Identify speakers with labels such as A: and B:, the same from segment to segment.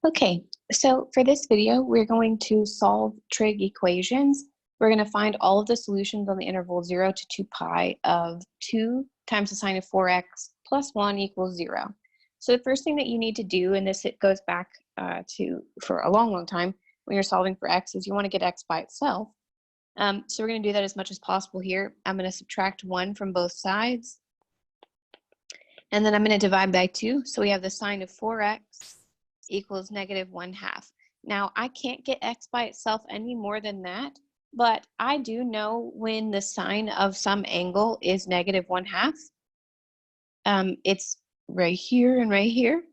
A: Okay, so for this video, we're going to solve trig equations. We're going to find all of the solutions on the interval 0 to 2 pi of 2 times the sine of 4x plus 1 equals 0. So the first thing that you need to do, and this it goes back to for a long time when you're solving for x, is you want to get x by itself. So we're going to do that as much as possible here. I'm going to subtract 1 from both sides, and then I'm going to divide by 2. So we have the sine of 4x equals -1/2. Now, I can't get x by itself any more than that, but I do know when the sine of some angle is -1/2. It's right here and right here.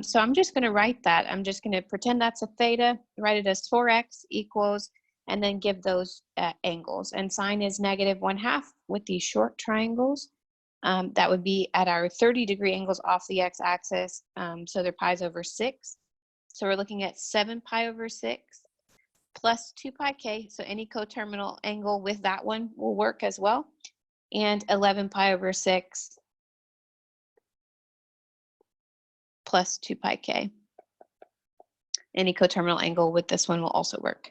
A: So I'm just going to write that. I'm just going to pretend that's a theta, write it as 4x equals, and then give those angles. And sine is -1/2 with these short triangles. That would be at our 30-degree angles off the x-axis, so they're pi's over 6. So we're looking at 7 pi over 6 plus 2 pi k, so any coterminal angle with that one will work as well, and 11 pi over 6 plus 2 pi k. Any coterminal angle with this one will also work.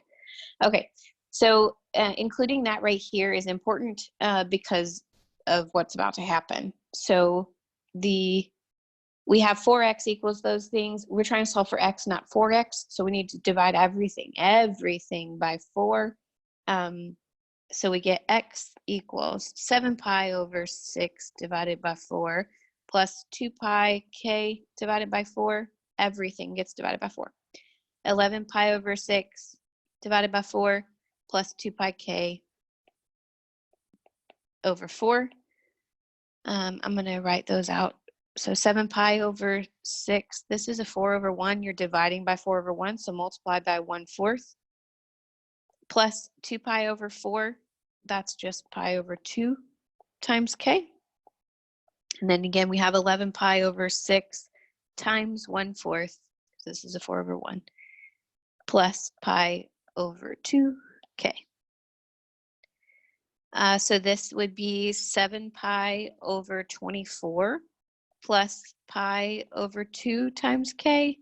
A: Okay, so including that right here is important because of what's about to happen. So we have 4x equals those things. We're trying to solve for x, not 4x. So we need to divide everything by 4. So we get x equals 7 pi over 6 divided by 4 plus 2 pi k divided by 4. Everything gets divided by 4. 11 pi over 6 divided by 4 plus 2 pi k over 4. I'm going to write those out. So 7 pi over 6, this is a 4 over 1. You're dividing by 4 over 1, so multiply by 1/4. Plus 2 pi over 4, that's just pi over 2 times k. And then again, we have 11 pi over 6 times 1/4. This is a 4 over 1. Plus pi over 2k. So this would be 7 pi over 24 plus pi over 2 times k,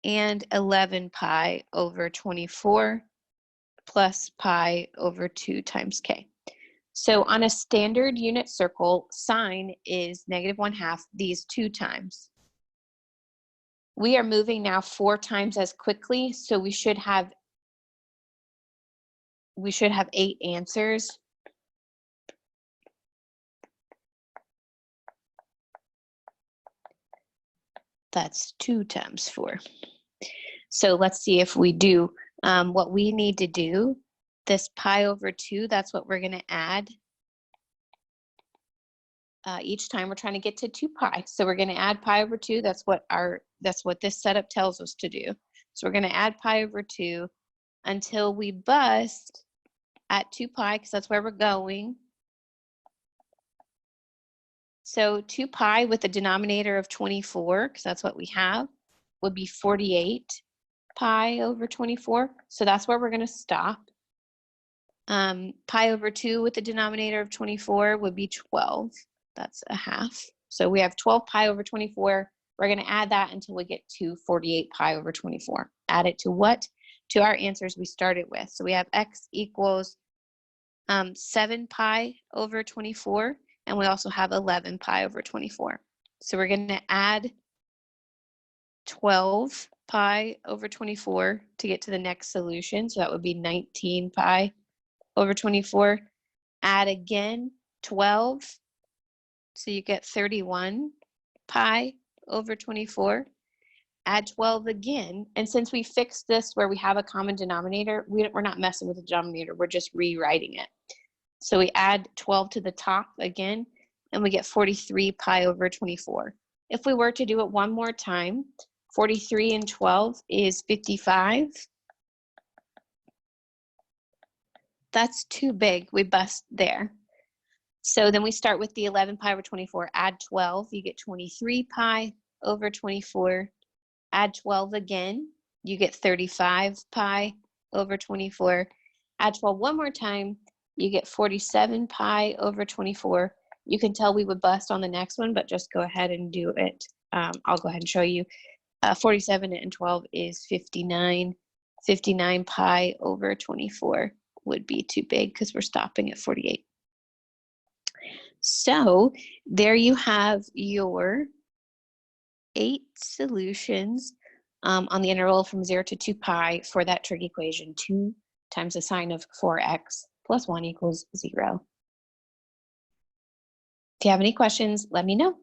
A: and 11 pi over 24 plus pi over 2 times k. So on a standard unit circle, sine is -1/2 these 2 times. We are moving now 4 times as quickly, so we should have 8 answers. That's 2 times 4. So let's see if we do what we need to do. This pi over 2, that's what we're going to add. Each time we're trying to get to 2 pi. So we're going to add pi over 2. That's what this setup tells us to do. So we're going to add pi over 2 until we bust at 2 pi, because that's where we're going. So 2 pi with a denominator of 24, because that's what we have, would be 48 pi over 24. So that's where we're going to stop. Pi over 2 with the denominator of 24 would be 12. That's a half. So we have 12 pi over 24. We're going to add that until we get to 48 pi over 24. Add it to what? To our answers we started with. So we have x equals 7 pi over 24. And we also have 11 pi over 24. So we're going to add 12 pi over 24 to get to the next solution. So that would be 19 pi over 24. Add again 12. So you get 31 pi over 24. Add 12 again. And since we fixed this where we have a common denominator, we're not messing with the denominator. We're just rewriting it. So we add 12 to the top again, and we get 43 pi over 24. If we were to do it one more time, 43 and 12 is 55. That's too big. We bust there. So then we start with the 11 pi over 24. Add 12, you get 23 pi over 24. Add 12 again, you get 35 pi over 24. Add 12 one more time, you get 47 pi over 24. You can tell we would bust on the next one, but just go ahead and do it. I'll go ahead and show you. 47 and 12 is 59. 59 pi over 24 would be too big because we're stopping at 48. So there you have your 8 solutions on the interval from 0 to 2 pi for that trig equation. 2 times the sine of 4x plus 1 equals 0. If you have any questions, let me know.